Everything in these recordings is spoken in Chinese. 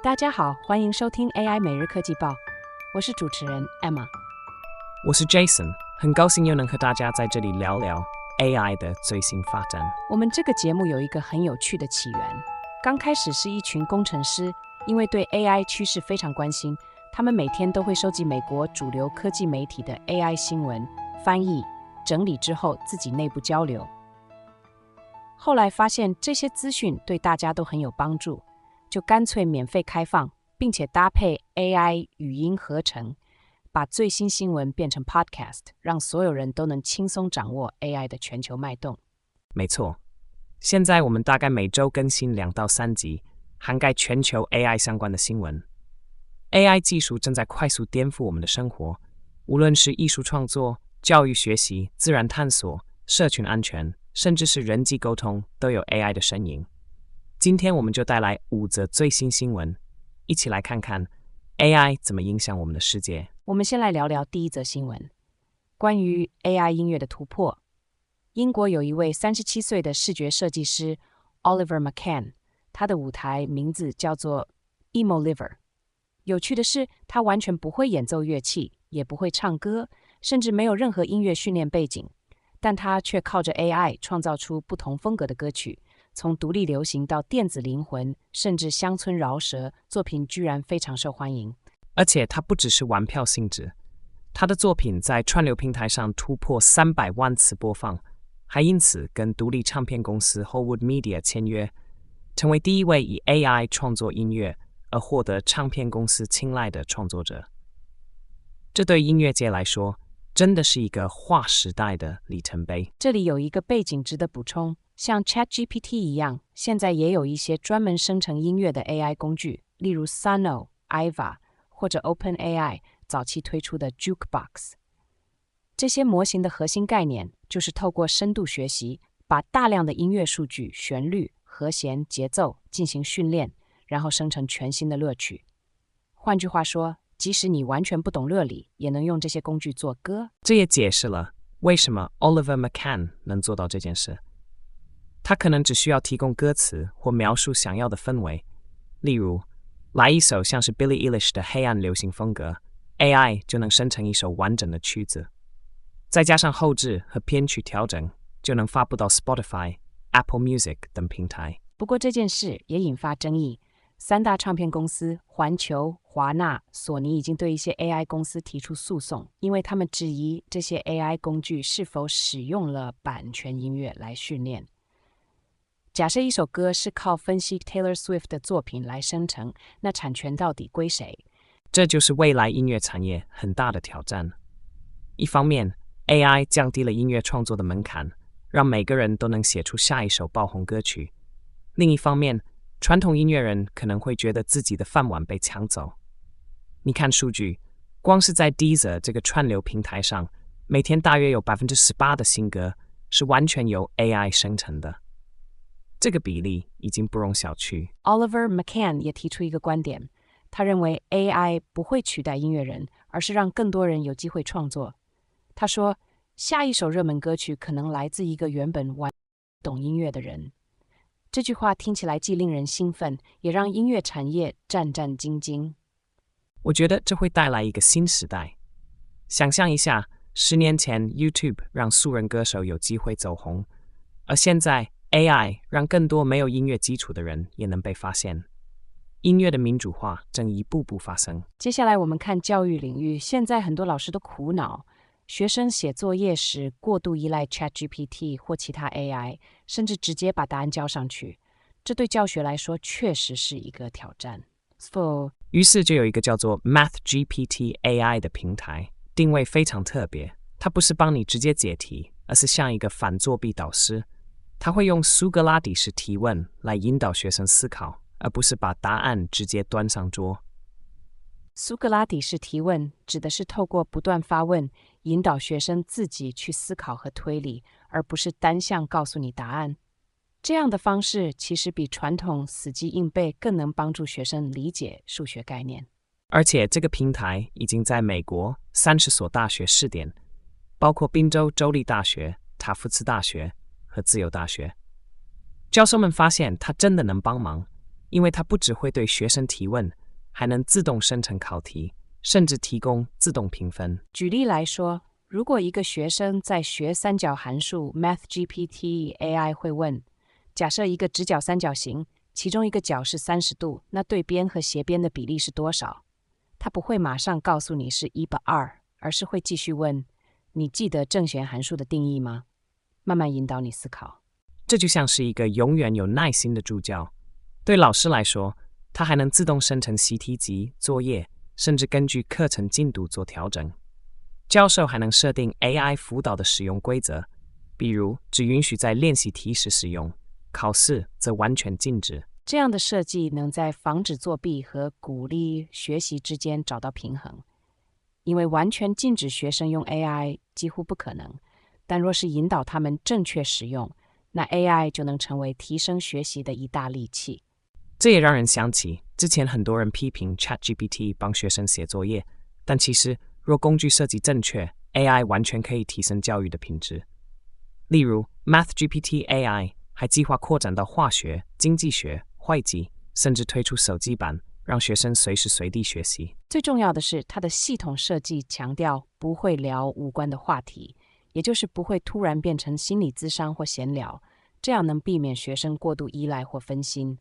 大家好，欢迎收听 AI 每日科技报，我是主持人 Emma。我是 Jason， 很高兴又能和大家在这里聊聊 AI 的最新发展。我们这个节目有一个很有趣的起源，刚开始是一群工程师，因为对 AI 趋势非常关心，他们每天都会收集美国主流科技媒体的 AI 新闻，翻译、整理之后自己内部交流。后来发现这些资讯对大家都很有帮助，就干脆免费开放，并且搭配 AI 语音合成，把最新新闻变成 Podcast， 让所有人都能轻松掌握 AI 的全球脉动。没错，现在我们大概每周更新2到3集，涵盖全球 AI 相关的新闻。AI 技术正在快速颠覆我们的生活，无论是艺术创作、教育学习、自然探索、社群安全，甚至是人际沟通，都有 AI 的身影。今天我们就带来5则最新新闻，一起来看看 AI 怎么影响我们的世界。我们先来聊聊第一则新闻，关于 AI 音乐的突破。英国有一位37岁的视觉设计师 Oliver McCann， 他的舞台名字叫做 Emoliver。有趣的是，他完全不会演奏乐器，也不会唱歌，甚至没有任何音乐训练背景，但他却靠着 AI 创造出不同风格的歌曲，从独立流行到电子灵魂，甚至乡村饶舌，作品居然非常受欢迎。而且它不只是玩票性质，他的作品在串流平台上突破300万次播放，还因此跟独立唱片公司 Hollywood Media 签约，成为第一位以 AI 创作音乐而获得唱片公司青睐的创作者。这对音乐界来说，真的是一个划时代的里程碑。这里有一个背景值得补充，像 ChatGPT 一样，现在也有一些专门生成音乐的 AI 工具，例如 Suno、Iva 或者 OpenAI 早期推出的 Jukebox。这些模型的核心概念就是透过深度学习，把大量的音乐数据、旋律、和弦、节奏进行训练，然后生成全新的乐曲。换句话说，即使你完全不懂乐理，也能用这些工具做歌。这也解释了为什么 Oliver McCann 能做到这件事。他可能只需要提供歌词或描述想要的氛围，例如来一首像是 Billie Eilish 的黑暗流行风格， AI 就能生成一首完整的曲子，再加上后制和编曲调整，就能发布到 Spotify、Apple Music 等平台。不过这件事也引发争议，3大唱片公司环球、华纳、索尼已经对一些 AI 公司提出诉讼，因为他们质疑这些 AI 工具是否使用了版权音乐来训练。假设一首歌是靠分析 Taylor Swift 的作品来生成，那产权到底归谁？这就是未来音乐产业很大的挑战。一方面 AI 降低了音乐创作的门槛，让每个人都能写出下一首爆红歌曲。另一方面，传统音乐人可能会觉得自己的饭碗被抢走。你看数据，光是在 Deezer 这个串流平台上，每天大约有 18% 的新歌是完全由 AI 生成的。这个比例已经不容小觑。Oliver McCann 也提出一个观点，他认为 AI 不会取代音乐人，而是让更多人有机会创作。他说，下一首热门歌曲可能来自一个原本完全不懂音乐的人。这句话听起来既令人兴奋，也让音乐产业战战兢兢。我觉得这会带来一个新时代。想象一下，10年前 YouTube 让素人歌手有机会走红，而现在 AI 让更多没有音乐基础的人也能被发现。音乐的民主化正一步步发生。接下来我们看教育领域，现在很多老师都苦恼，学生写作业时过度依赖 ChatGPT 或其他 AI， 甚至直接把答案交上去，这对教学来说确实是一个挑战。于是就有一个叫做 MathGPT AI 的平台，定位非常特别，它不是帮你直接解题，而是像一个反作弊导师。它会用苏格拉底式提问来引导学生思考，而不是把答案直接端上桌。苏格拉底式提问指的是透过不断发问，引导学生自己去思考和推理，而不是单向告诉你答案。这样的方式其实比传统死记硬背更能帮助学生理解数学概念。而且这个平台已经在美国30所大学试点，包括宾州州立大学、塔夫茨大学和自由大学。教授们发现它真的能帮忙，因为它不只会对学生提问，还能自动生成考题，甚至提供自动评分。举例来说，如果一个学生在学三角函数 ，MathGPT AI 会问：假设一个直角三角形，其中一个角是30度，那对边和斜边的比例是多少？它不会马上告诉你是1/2，而是会继续问：你记得正弦函数的定义吗？慢慢引导你思考。这就像是一个永远有耐心的助教。对老师来说，它还能自动生成习题集、作业，甚至根据课程进度做调整。教授还能设定 AI 辅导的使用规则，比如只允许在练习题时使用，考试则完全禁止。这样的设计能在防止作弊和鼓励学习之间找到平衡，因为完全禁止学生用 AI 几乎不可能，但若是引导他们正确使用，那 AI 就能成为提升学习的一大利器。这也让人想起之前很多人批评 ChatGPT 帮学生写作业，但其实若工具设计正确， AI 完全可以提升教育的品质。例如 MathGPT AI 还计划扩展到化学、经济学、会计，甚至推出手机版，让学生随时随地学习。最重要的是，它的系统设计强调不会聊无关的话题，也就是不会突然变成心理咨商或闲聊，这样能避免学生过度依赖或分心。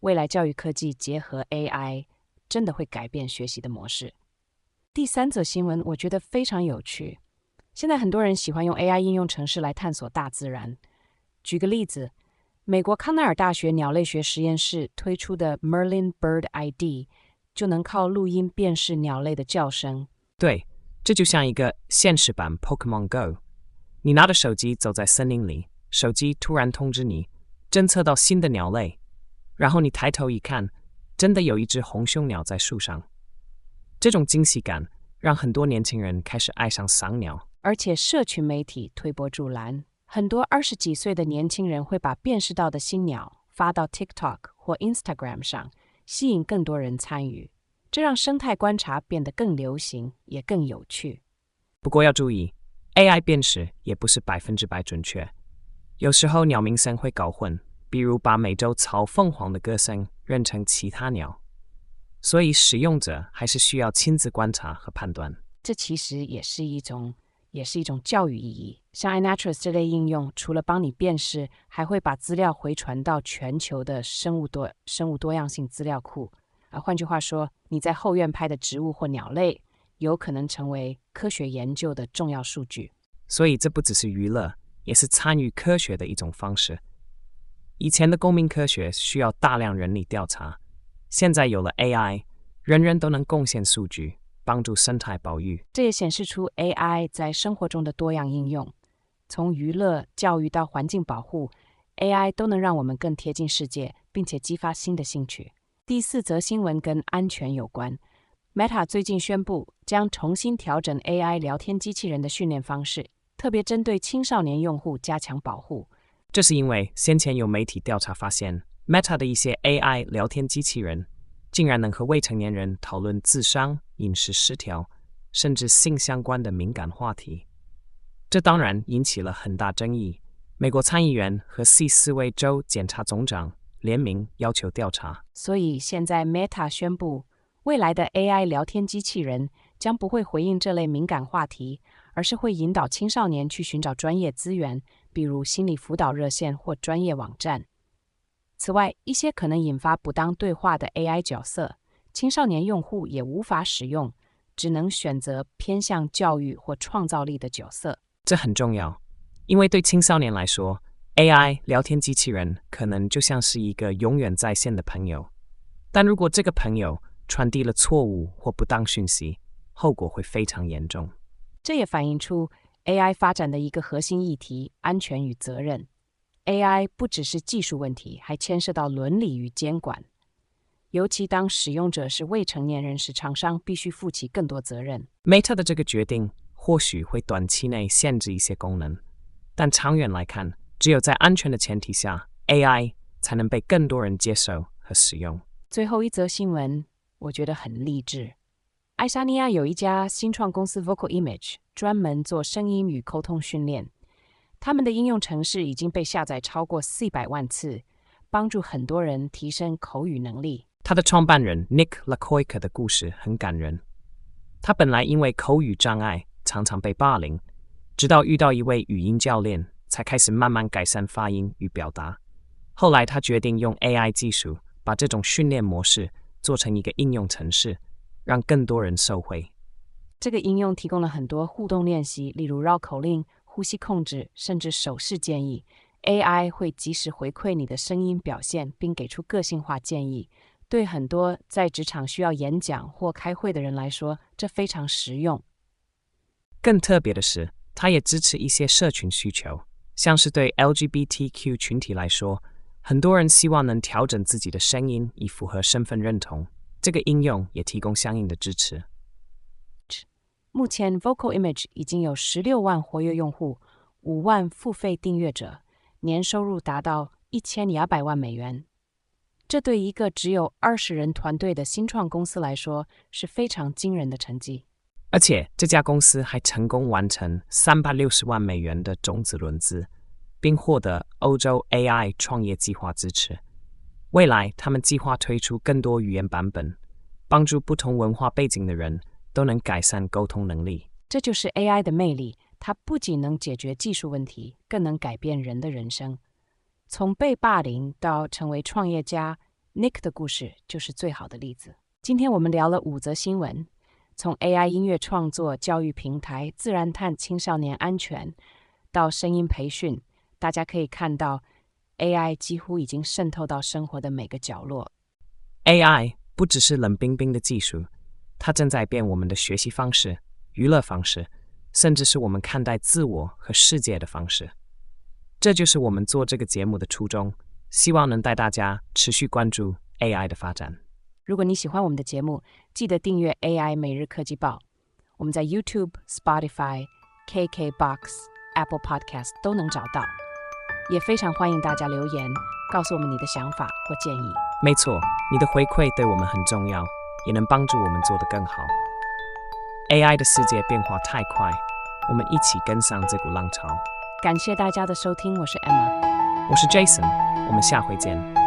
未来教育科技结合 AI， 真的会改变学习的模式。第3则新闻我觉得非常有趣。现在很多人喜欢用 AI 应用程式来探索大自然。举个例子，美国康奈尔大学鸟类学实验室推出的 Merlin Bird ID 就能靠录音辨识鸟类的叫声。对，这就像一个现实版 Pokemon Go。你拿着手机走在森林里，手机突然通知你侦测到新的鸟类，然后你抬头一看，真的有一只红胸鸟在树上。这种惊喜感让很多年轻人开始爱上赏鸟。而且社群媒体推波助澜，很多20几岁的年轻人会把辨识到的新鸟发到 TikTok 或 Instagram 上，吸引更多人参与，这让生态观察变得更流行，也更有趣。不过要注意， AI 辨识也不是100%准确，有时候鸟鸣声会搞混，比如把美洲草凤凰的歌声认成其他鸟，所以使用者还是需要亲自观察和判断。这其实也是一种教育意义。像 iNaturalist 这类应用，除了帮你辨识，还会把资料回传到全球的生物多样性资料库。换句话说，你在后院拍的植物或鸟类，有可能成为科学研究的重要数据。所以这不只是娱乐，也是参与科学的一种方式。以前的公民科学需要大量人力调查，现在有了 AI， 人人都能贡献数据，帮助生态保育。这也显示出 AI 在生活中的多样应用，从娱乐、教育到环境保护， AI 都能让我们更贴近世界，并且激发新的兴趣。第4则新闻跟安全有关。Meta 最近宣布将重新调整 AI 聊天机器人的训练方式，特别针对青少年用户加强保护。这是因为先前有媒体调查发现， Meta 的一些 AI 聊天机器人竟然能和未成年人讨论自伤、饮食失调，甚至性相关的敏感话题。这当然引起了很大争议。美国参议员和4位州检察总长联名要求调查。所以现在 Meta 宣布，未来的 AI 聊天机器人将不会回应这类敏感话题，而是会引导青少年去寻找专业资源，比如心理辅导热线或专业网站。此外，一些可能引发不当对话的 AI 角色，青少年用户也无法使用，只能选择偏向教育或创造力的角色。这很重要，因为对青少年来说， AI 聊天机器人可能就像是一个永远在线的朋友，但如果这个朋友传递了错误或不当讯息，后果会非常严重。这也反映出 AI 发展的一个核心议题：安全与责任。AI 不只是技术问题，还牵涉到伦理与监管。尤其当使用者是未成年人时，厂商必须负起更多责任。Meta 的这个决定或许会短期内限制一些功能，但长远来看，只有在安全的前提下， AI 才能被更多人接受和使用。最后一则新闻，我觉得很励志。爱沙尼亚有一家新创公司 Vocal Image， 专门做声音与沟通训练。他们的应用程式已经被下载超过400万次，帮助很多人提升口语能力。他的创办人 Nick LaCoica 的故事很感人。他本来因为口语障碍常常被霸凌，直到遇到一位语音教练，才开始慢慢改善发音与表达。后来他决定用 AI 技术，把这种训练模式做成一个应用程式，让更多人受惠。这个应用提供了很多互动练习，例如绕口令、呼吸控制，甚至手势建议。AI 会及时回馈你的声音表现，并给出个性化建议。对很多在职场需要演讲或开会的人来说，这非常实用。更特别的是，它也支持一些社群需求，像是对 LGBTQ 群体来说，很多人希望能调整自己的声音以符合身份认同。这个应用也提供相应的支持。目前 Vocal Image 已经有16万活跃用户，5万付费订阅者，年收入达到1200万美元。这对一个只有20人团队的新创公司来说是非常惊人的成绩。而且这家公司还成功完成360万美元的种子轮资，并获得欧洲 AI 创业计划支持。未来他们计划推出更多语言版本，帮助不同文化背景的人都能改善沟通能力。这就是 AI 的魅力，它不仅能解决技术问题，更能改变人的人生。从被霸凌到成为创业家， Nick 的故事就是最好的例子。今天我们聊了5则新闻，从 AI 音乐创作、教育平台、自然探青少年安全，到声音培训，大家可以看到 AI 几乎已经渗透到生活的每个角落。AI 不只是冷冰冰的技术，它正在变我们的学习方式、娱乐方式，甚至是我们看待自我和世界的方式。这就是我们做这个节目的初衷，希望能带大家持续关注 AI 的发展。如果你喜欢我们的节目，记得订阅 AI 每日科技报。我们在 YouTube、Spotify、KKBox、Apple Podcast 都能找到。也非常欢迎大家留言，告诉我们你的想法或建议。没错，你的回馈对我们很重要，也能帮助我们做得更好。AI 的世界变化太快，我们一起跟上这股浪潮。感谢大家的收听，我是 Emma， 我是 Jason， 我们下回见。